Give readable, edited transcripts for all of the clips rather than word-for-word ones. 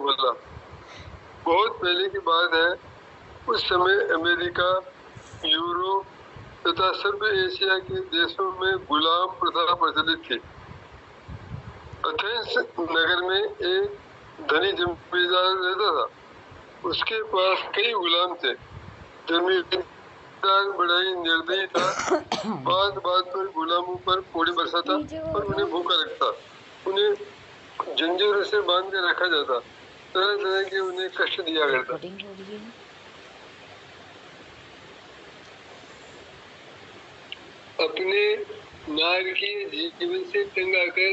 बोला। बहुत पहले की बात है। उस समय अमेरिका, यूरोप तथा सर्व एशिया के देशों में गुलाम प्रथा प्रचलित थी। एथेंस नगर में एक धनी जमींदार रहता था। उसके पास कई गुलाम थे। जमींदार बड़ा ही निर्दयी था। बात बात पर गुलामों पर कोड़े बरसाता और उन्हें भूखा रखता। उन्हें जंजीरों से बांध कर रखा जाता। तरह तरह के उन्हें कष्ट दिया करता। अपने नारकीय जीवन से तंग आकर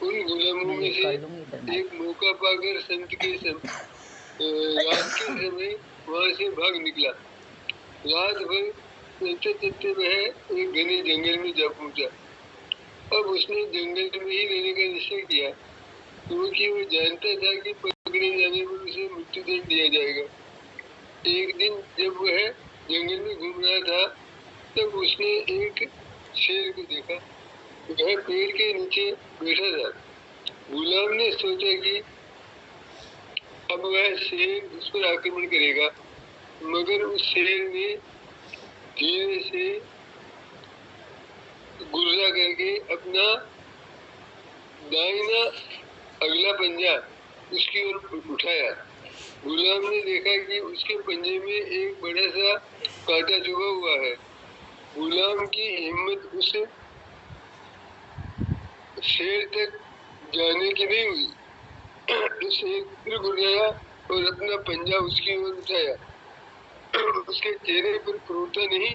उन गुलामों में से एक मौका पाकर संत के रात के समय वहां से भाग निकला। रात भर चलते चलते वह एक घने जंगल में जा पहुंचा। अब उसने जंगल में ही रहने का निश्चय किया, क्योंकि वो जानता था कि पकड़े जाने पर उसे मृत्यु दंड दिया जाएगा। एक दिन जब वह जंगल में घूम रहा था, तब उसने एक शेर को देखा। वह पेड़ के नीचे बैठा था। गुलाम ने सोचा कि अब वह शेर उस पर आक्रमण करेगा, मगर उस शेर ने धीरे से गुर्रा करके अपना दाहिना अगला पंजा उसकी ओर उठाया। गुलाम ने देखा कि उसके पंजे में एक बड़ा सा कांटा चुभा हुआ है। गुलाम की हिम्मत उस शेर तक जाने की नहीं हुई। शेर फिर गुर्राया और अपना पंजा उसकी ओर उठाया। उसके चेहरे पर क्रूरता नहीं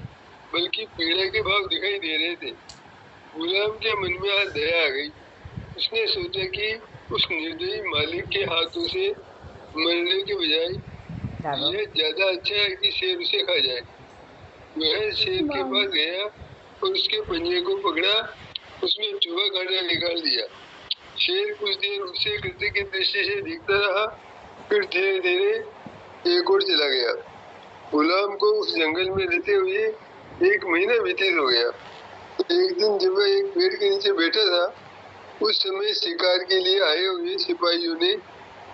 बल्कि पीड़ा के भाव दिखाई दे रहे थे। गुलाम के मन में आज दया आ गई। उसने सोचा कि उस निर्दयी मालिक के हाथों से मरने के बजाय यह ज्यादा अच्छा है कि शेर उसे खा जाए। वह शेर के पास गया और उसके पंजे को पकड़ा, उसमें चुभा कांटा निकाल दिया। शेर कुछ देर उसे कृतज्ञ दृष्टि से देखता रहा, फिर धीरे धीरे एक और चला गया। गुलाम को उस जंगल में रहते हुए 1 महीना व्यतीत हो गया। एक दिन जब वह एक पेड़ के नीचे बैठा था, उस समय शिकार के लिए आए हुए सिपाहियों ने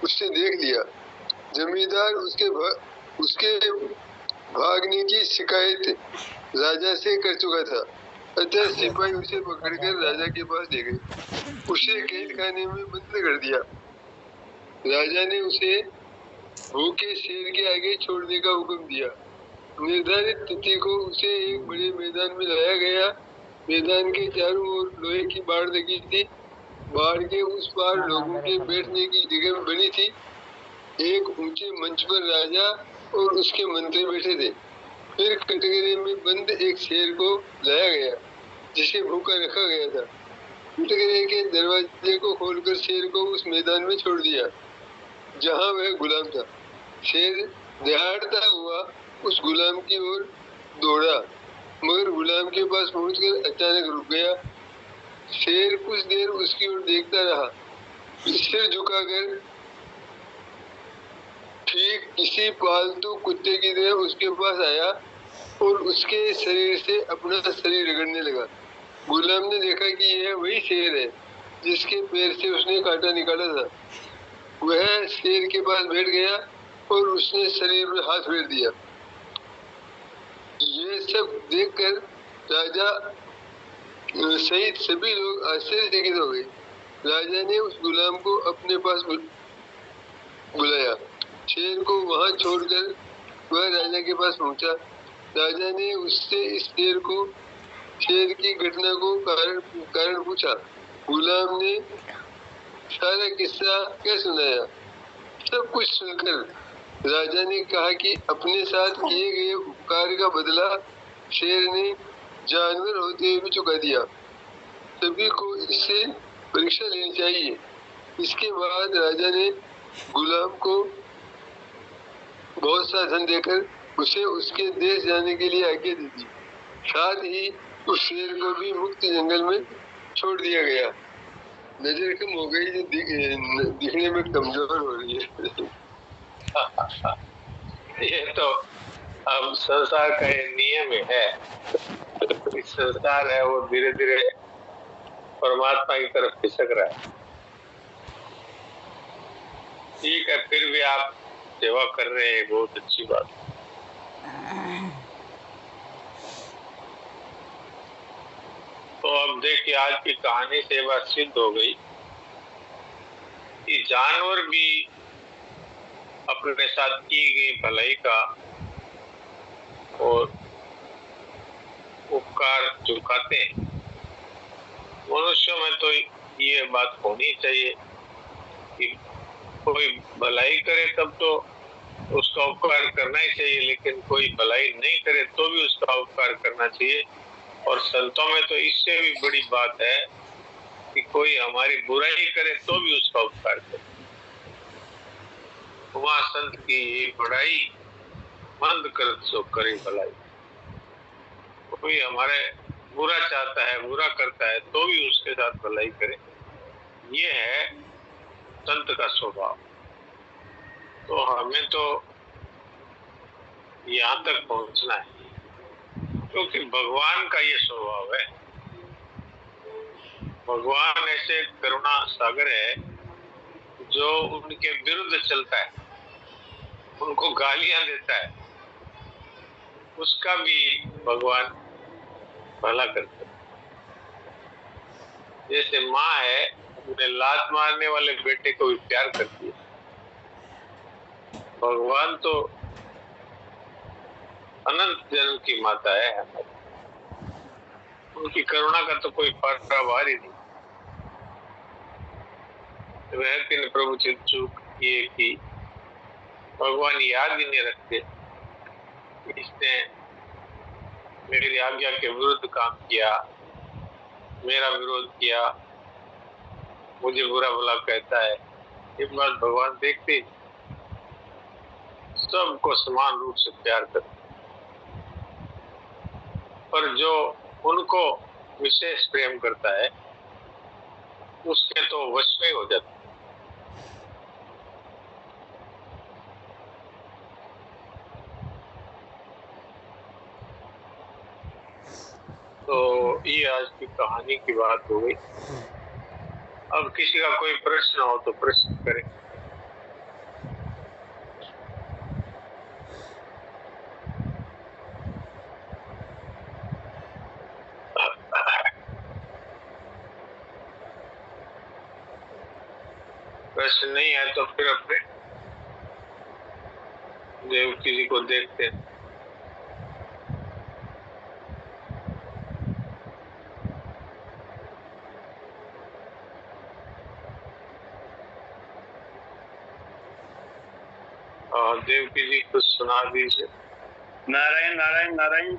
उससे देख लिया। जमींदार उसके भागने की शिकायत राजा से कर चुका था। अतः सिपाही उसे पकड़कर राजा के पास ले गए। उसे कैद खाने में बंद कर दिया। राजा ने उसे भूखे शेर के आगे छोड़ने का हुक्म दिया। निर्धारित तिथि को उसे एक बड़े मैदान में लाया गया। मैदान के चारों ओर लोहे की बाड़ लगी थी। बाड़ के उस पार लोगों के बैठने की जगह बनी थी। एक ऊंचे मंच पर राजा और उसके मंत्री बैठे थे। फिर कटघरे में बंद एक शेर को लाया गया, जिसे भूखा रखा गया था। कटघरे के दरवाजे को खोलकर शेर को उस मैदान में छोड़ दिया जहां वह गुलाम था। शेर दहाड़ता हुआ उस गुलाम की ओर दौड़ा, मगर गुलाम के पास पहुंचकर अचानक रुक गया। शेर कुछ देर उसकी ओर देखता रहा, सिर झुकाकर ठीक किसी पालतू कुत्ते की तरह उसके पास आया और उसके शरीर से अपना शरीर रगड़ने लगा। गुलाम ने देखा कि यह वही शेर है जिसके पैर से उसने कांटा निकाला था। वह शेर के पास बैठ गया और उसने शरीर में हाथ फेर दिया। ये सब देखकर राजा सहित सभी लोग आश्चर्यचकित हो गए। राजा ने उस गुलाम को अपने पास बुलाया। शेर को वहां छोड़कर वह राजा के पास पहुंचा। राजा ने उससे इस शेर की घटना को कारण पूछा। गुलाम ने सारा किस्सा क्या सुनाया। सब कुछ सुनकर राजा ने कहा कि अपने साथ किए गए उपकार का बदला शेर ने जानवर होते हुए भी चुका दिया। सभी को इससे परीक्षा लेनी चाहिए। इसके बाद राजा ने गुलाम को बहुत सा धन देकर उसे उसके देश जाने के लिए आज्ञा दी थी। साथ ही उस शेर को भी मुक्त जंगल में छोड़ दिया गया। नजर कम हो गई, जो दिखने में कमजोर हो रही है। ये तो अब संसार का ये नियम है। इस संसार है वो धीरे धीरे परमात्मा की तरफ खिसक रहा है। ठीक है, फिर भी आप सेवा कर रहे हैं, बहुत अच्छी बात। तो अब देखिए, आज की कहानी से बात सिद्ध हो गई कि जानवर भी अपने साथ की गई भलाई का और उपकार चुकाते हैं। मनुष्यों में तो ये बात होनी चाहिए कि कोई भलाई करे तब तो उसका उपकार करना ही चाहिए, लेकिन कोई भलाई नहीं करे तो भी उसका उपकार करना चाहिए। और संतों में तो इससे भी बड़ी बात है कि कोई हमारी बुराई करे तो भी उसका उपकार करे। वहाँ संत की ये बड़ाई मंद कर सो करे भलाई। कोई हमारे बुरा चाहता है, बुरा करता है, तो भी उसके साथ भलाई करे, ये है संत का स्वभाव। तो हमें तो यहाँ तक पहुंचना है, क्योंकि भगवान का ये स्वभाव है। भगवान ऐसे करुणा सागर है जो उनके विरुद्ध चलता है, उनको गालियां देता है, उसका भी भगवान भला करता है। जैसे माँ है, अपने लात मारने वाले बेटे को भी प्यार करती है। भगवान तो अनंत जन्म की माता है, उनकी करुणा का तो कोई पारावार ही नहीं। व्यक्ति ने प्रभु चित चूक किए कि भगवान याद ही नहीं रखते, इसने मेरी आज्ञा के विरुद्ध काम किया, मेरा विरोध किया, मुझे बुरा भला कहता है। ये बात भगवान देखते, सबको समान रूप से प्यार करते, पर जो उनको विशेष प्रेम करता है उसके तो वश में हो जाता है। तो ये आज की कहानी की बात हो गई। अब किसी का कोई प्रश्न हो तो प्रश्न करें। प्रश्न नहीं है तो फिर अपने देव किसी को देखते हैं। और देव किसी को सुना दीजिए। नारायण नारायण नारायण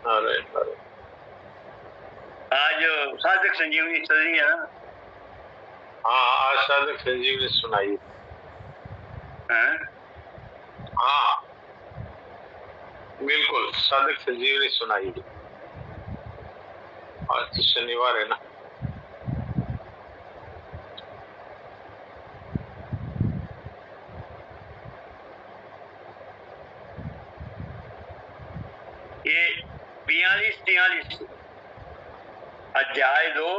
नारायण नारायण। आज साधक संजीवनी चल रही है। हाँ, आज साधक संजीवनी सुनाई। हाँ बिल्कुल, साधक संजीवनी सुनाई। आज तो शनिवार है ना। ये 42-43 अध्याय 2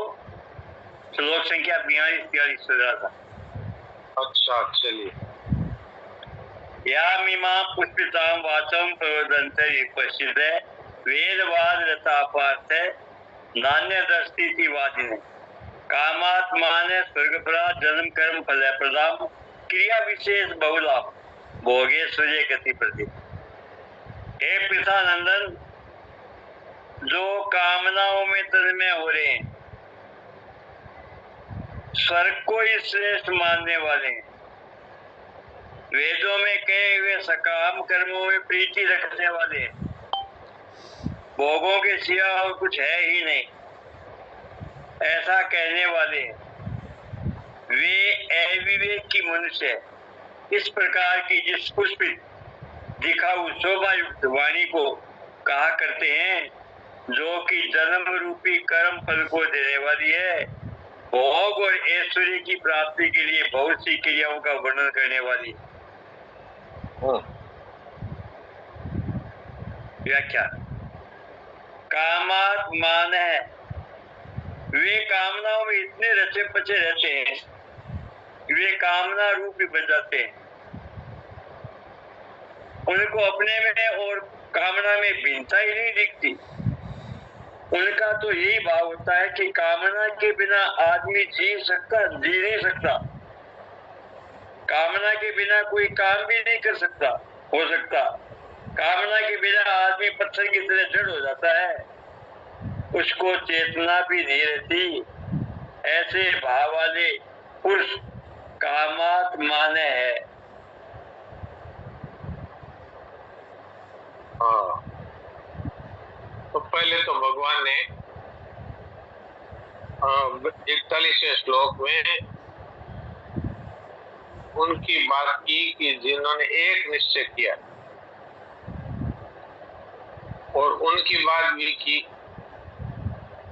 श्लोक संख्या 42-43 चल रहा था। अच्छा, चलिए। या मीमा पुष्पितां वाचम प्रवदन्ते विपश्चिते वेदवाद रतापार्थ नान्य दृष्टि वादिने कामात्माने स्वर्गपरा जन्म कर्म फल प्रदाम क्रिया विशेष बहुलाभ भोगेश्वर्य गति प्रति। हे पितानंदन, जो कामनाओं में तन्मय हो रहे हैं, स्वर्ग को ही श्रेष्ठ मानने वाले हैं, वेदों में कहे हुए सकाम कर्मों में प्रीति रखने वाले हैं, भोगों के सिवा और कुछ है ही नहीं ऐसा कहने वाले हैं, वे अविवेक की मनुष्य इस प्रकार की जिस पुष्पित दिखाऊ शोभा युक्त वाणी को कहा करते हैं, जो कि जन्म रूपी कर्म फल को देने वाली है, भोग और ऐश्वर्य की प्राप्ति के लिए बहुत सी क्रियाओं का वर्णन करने वाली है। व्याख्या। कामात मान है, वे कामनाओं में इतने रचे पचे रहते हैं वे कामना रूप ही बन जाते हैं। उनको अपने में और कामना में भिन्नता ही नहीं दिखती। उनका तो यही भाव होता है कि कामना के बिना आदमी जी नहीं सकता। कामना के बिना कोई काम भी नहीं कर सकता हो सकता। कामना के बिना आदमी पत्थर की तरह जड़ हो जाता है, उसको चेतना भी नहीं रहती। ऐसे भाव वाले पुरुष कामात्माने है। हाँ, तो पहले तो भगवान ने 41वें श्लोक में उनकी बात की कि जिन्होंने एक निश्चय किया, और उनकी बात भी की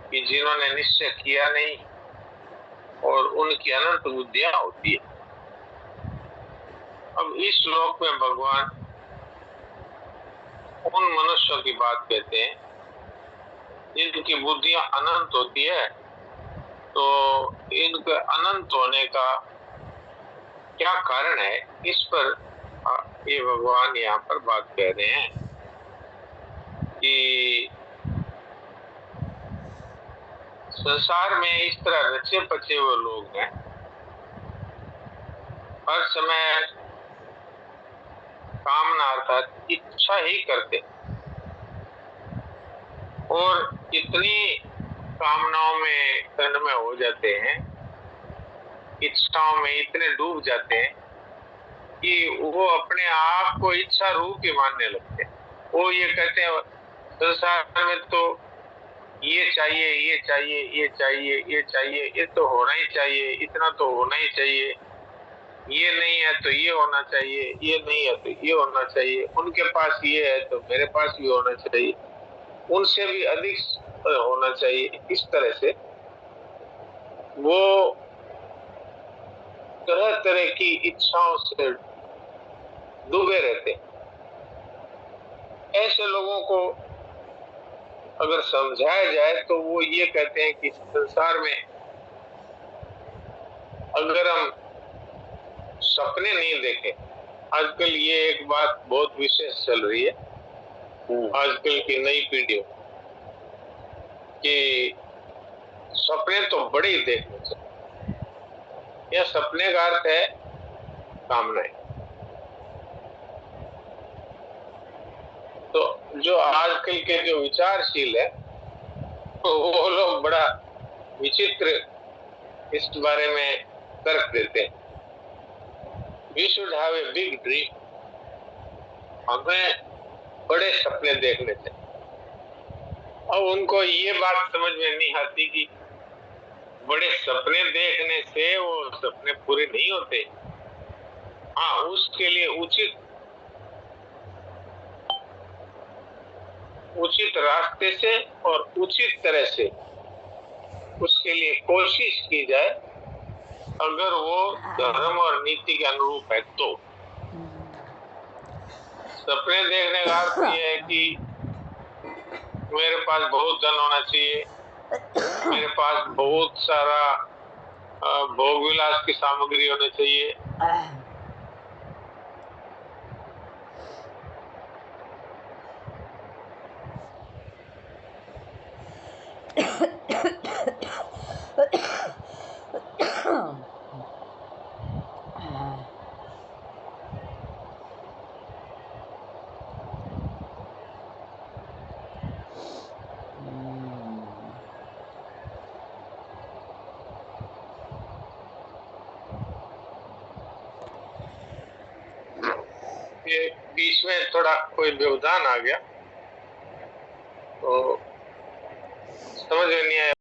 कि जिन्होंने निश्चय किया नहीं और उनकी अनंत बुद्धियां होती है। अब इस श्लोक में भगवान उन मनुष्यों की बात कहते हैं जिनकी बुद्धियां अनंत होती है। तो इनके अनंत होने का क्या कारण है, इस पर ये भगवान यहाँ पर बात कह रहे हैं कि संसार में इस तरह रचे पचे हुए लोग हैं, हर समय कामना अर्थात इच्छा ही करते, और इतनी कामनाओं में तन्मय हो जाते हैं, इच्छाओं में इतने डूब जाते हैं कि वो अपने आप को इच्छा रूप ही मानने लगते हैं। वो ये कहते हैं संसार में तो ये चाहिए, ये चाहिए, ये चाहिए, ये चाहिए, ये तो होना ही चाहिए, इतना तो होना ही चाहिए, ये नहीं है तो ये होना चाहिए, ये नहीं है तो ये होना चाहिए, उनके पास ये है तो मेरे पास भी होना चाहिए, उनसे भी अधिक होना चाहिए। इस तरह से वो तरह तरह की इच्छाओं से डूबे रहते। ऐसे लोगों को अगर समझाया जाए तो वो ये कहते हैं कि संसार में अगर हम सपने नहीं देखें, आजकल ये एक बात बहुत विशेष चल रही है आजकल की नई पीढ़ी कि सपने तो बड़े ही देखने चाहिए। यह सपने का अर्थ है कामनाएं। तो जो आजकल के जो विचारशील है तो वो लोग बड़ा विचित्र इस बारे में तर्क देते हैं। We should have a big dream. हमें बड़े सपने देखने चाहिए। और उनको ये बात समझ में नहीं आती कि बड़े सपने देखने से वो सपने पूरे नहीं होते। हाँ, उसके लिए उचित रास्ते से और उचित तरह से उसके लिए कोशिश की जाए, अगर वो धर्म और नीति के अनुरूप है तो। सपने देखने का अर्थ ये है कि मेरे पास बहुत धन होना चाहिए, मेरे पास बहुत सारा भोग विलास की सामग्री होनी चाहिए, ये बीच में थोड़ा कोई व्यवधान आ गया तो समझ में नहीं आया।